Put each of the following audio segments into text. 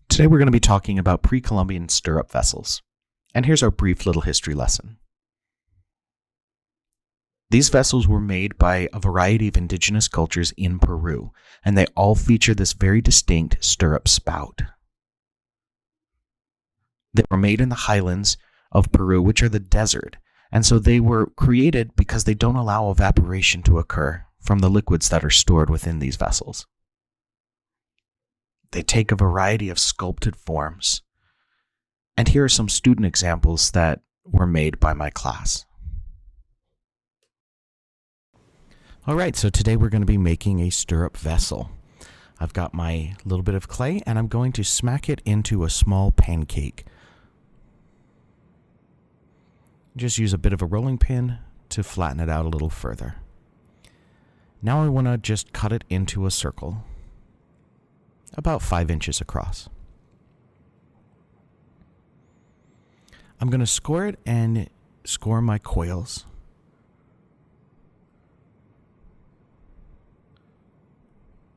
Today we're going to be talking about pre-Columbian stirrup vessels. And here's our brief little history lesson. These vessels were made by a variety of indigenous cultures in Peru, and they all feature this very distinct stirrup spout. They were made in the highlands of Peru, which are the desert, and so they were created because they don't allow evaporation to occur from the liquids that are stored within these vessels. They take a variety of sculpted forms. And here are some student examples that were made by my class. All right, so today we're going to be making a stirrup vessel. I've got my little bit of clay and I'm going to smack it into a small pancake. Just use a bit of a rolling pin to flatten it out a little further. Now I want to just cut it into a circle, about 5 inches across. I'm going to score it and score my coils.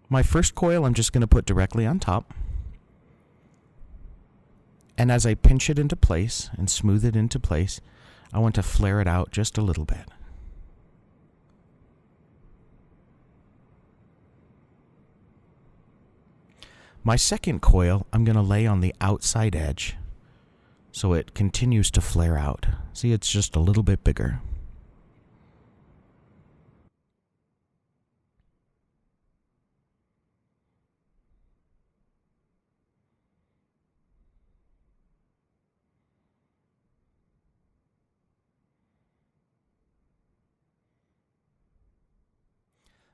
My first coil I'm just going to put directly on top. And as I pinch it into place and smooth it into place, I want to flare it out just a little bit. My second coil, I'm going to lay on the outside edge so it continues to flare out. See, it's just a little bit bigger.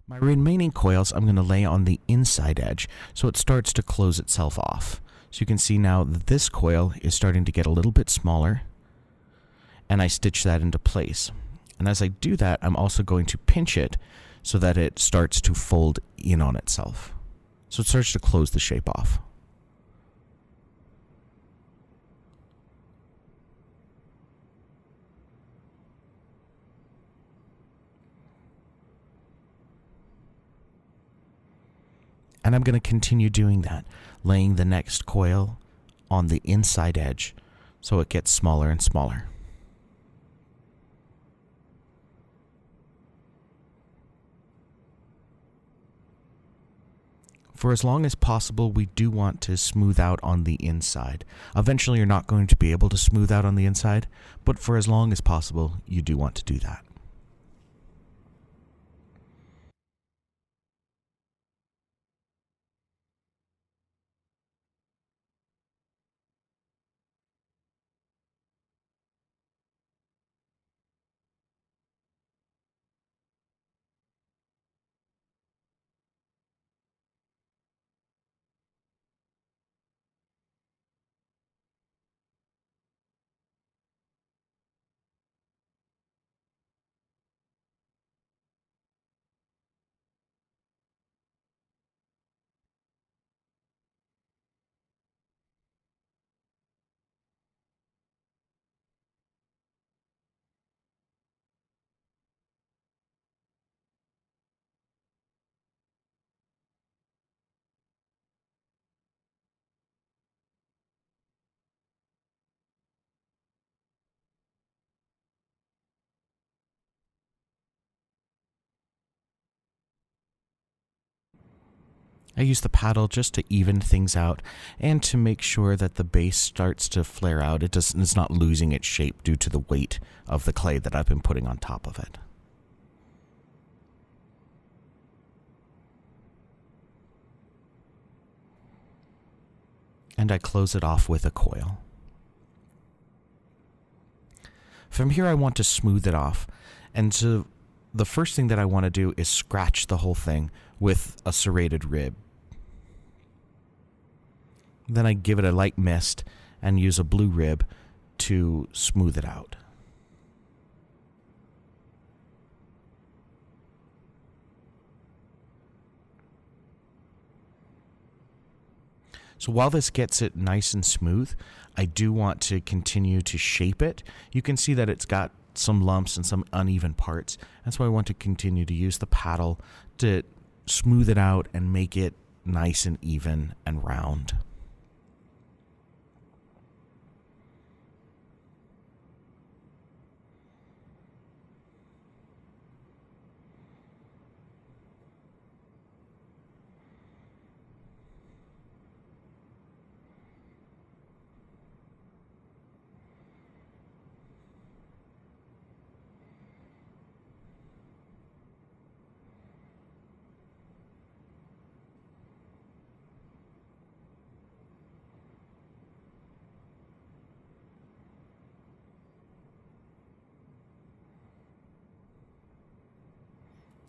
My remaining coils I'm going to lay on the inside edge so it starts to close itself off. So you can see now that this coil is starting to get a little bit smaller, and I stitch that into place. And as I do that, I'm also going to pinch it so that it starts to fold in on itself. So it starts to close the shape off. And I'm going to continue doing that, laying the next coil on the inside edge so it gets smaller and smaller. For as long as possible, we do want to smooth out on the inside. Eventually, you're not going to be able to smooth out on the inside, but for as long as possible, you do want to do that. I use the paddle just to even things out and to make sure that the base starts to flare out. It's not losing its shape due to the weight of the clay that I've been putting on top of it. And I close it off with a coil. From here I want to smooth it off, and so the first thing that I want to do is scratch the whole thing with a serrated rib. Then I give it a light mist and use a blue rib to smooth it out. So while this gets it nice and smooth, I do want to continue to shape it. You can see that it's got some lumps and some uneven parts. That's why I want to continue to use the paddle to smooth it out and make it nice and even and round.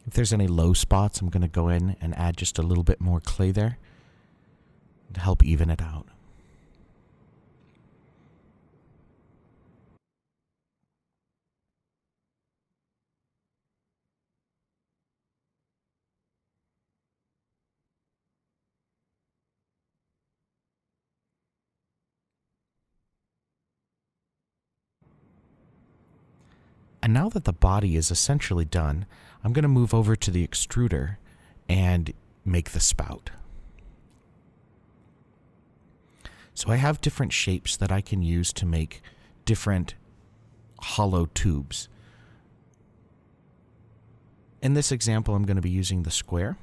If there's any low spots, I'm going to go in and add just a little bit more clay there to help even it out. And now that the body is essentially done, I'm going to move over to the extruder and make the spout. So I have different shapes that I can use to make different hollow tubes. In this example, I'm going to be using the square.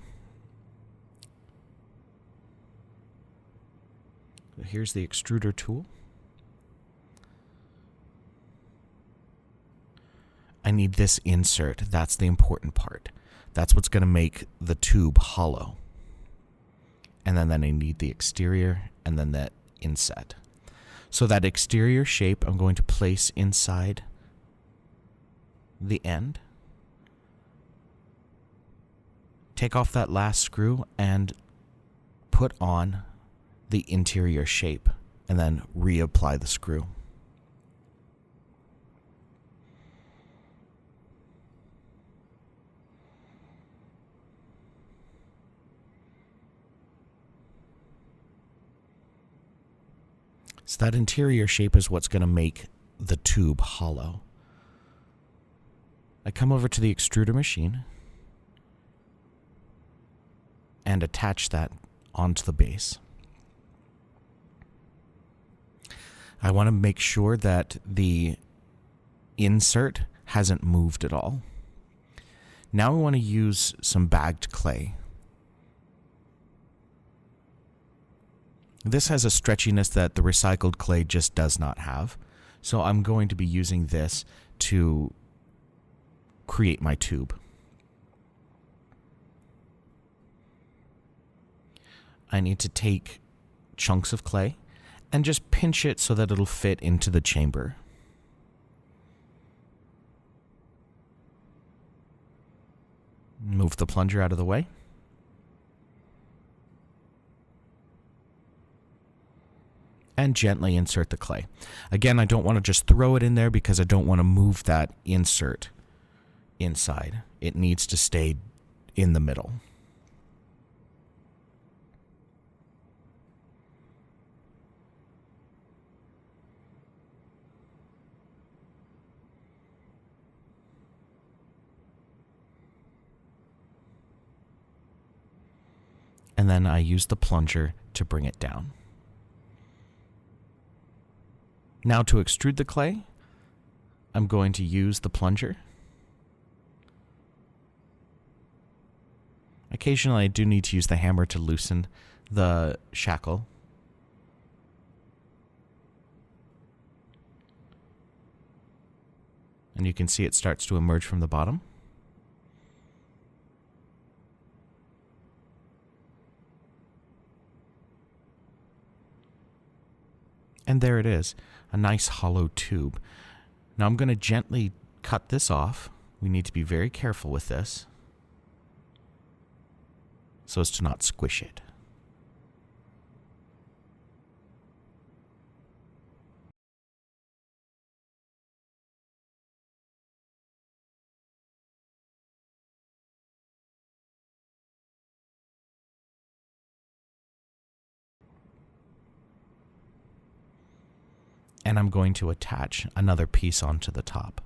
Here's the extruder tool. I need this insert. That's the important part. That's what's going to make the tube hollow. And then I need the exterior and then that inset. So that exterior shape I'm going to place inside the end. Take off that last screw and put on the interior shape and then reapply the screw. So that interior shape is what's going to make the tube hollow. I come over to the extruder machine and attach that onto the base. I want to make sure that the insert hasn't moved at all. Now I want to use some bagged clay. This has a stretchiness that the recycled clay just does not have. So I'm going to be using this to create my tube. I need to take chunks of clay and just pinch it so that it'll fit into the chamber. Move the plunger out of the way. And gently insert the clay. Again, I don't want to just throw it in there because I don't want to move that insert inside. It needs to stay in the middle. And then I use the plunger to bring it down. Now to extrude the clay, I'm going to use the plunger. Occasionally I do need to use the hammer to loosen the shackle. And you can see it starts to emerge from the bottom. And there it is, a nice hollow tube. Now I'm going to gently cut this off. We need to be very careful with this so as to not squish it. And I'm going to attach another piece onto the top.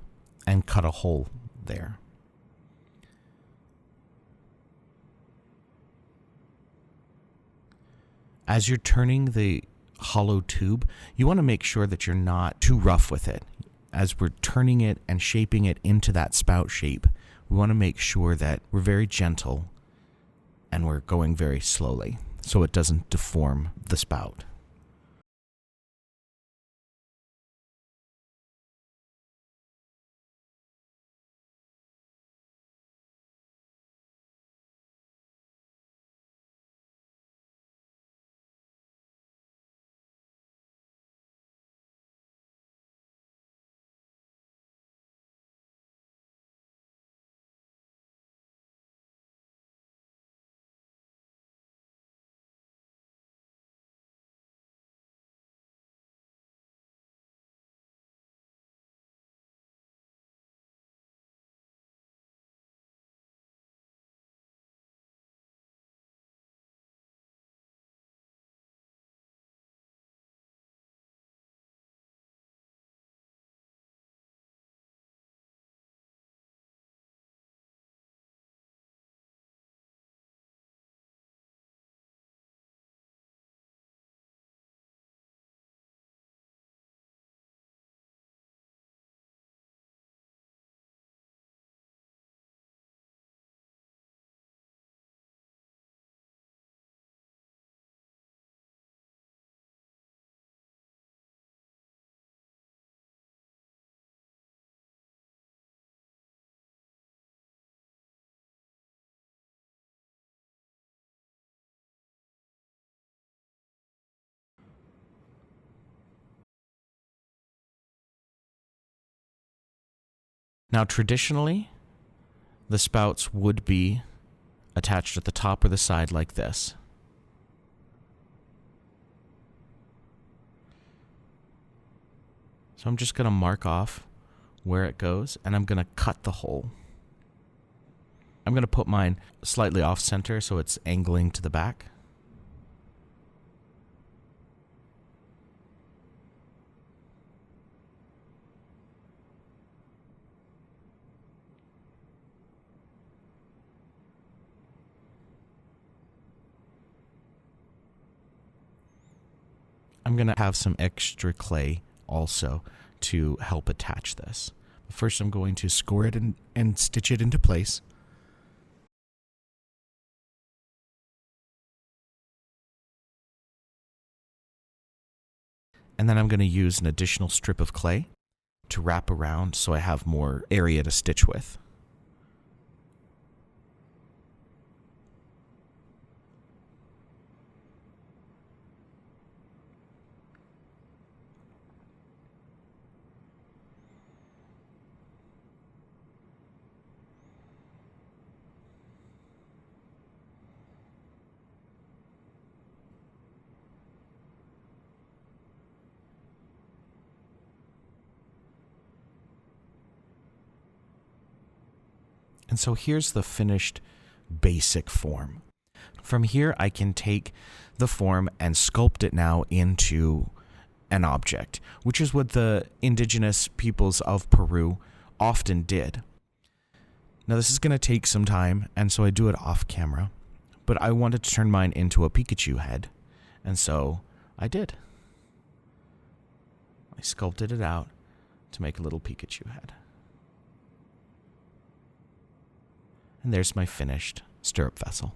and cut a hole there. As you're turning the hollow tube, you want to make sure that you're not too rough with it. As we're turning it and shaping it into that spout shape, we want to make sure that we're very gentle and we're going very slowly so it doesn't deform the spout. Now, traditionally, the spouts would be attached at the top or the side like this. So I'm just going to mark off where it goes, and I'm going to cut the hole. I'm going to put mine slightly off center so it's angling to the back. I'm going to have some extra clay also to help attach this. First, I'm going to score it and stitch it into place. And then I'm going to use an additional strip of clay to wrap around so I have more area to stitch with. And so here's the finished basic form. From here, I can take the form and sculpt it now into an object, which is what the indigenous peoples of Peru often did. Now, this is going to take some time, and so I do it off camera, but I wanted to turn mine into a Pikachu head, and so I did. I sculpted it out to make a little Pikachu head. And there's my finished stirrup vessel.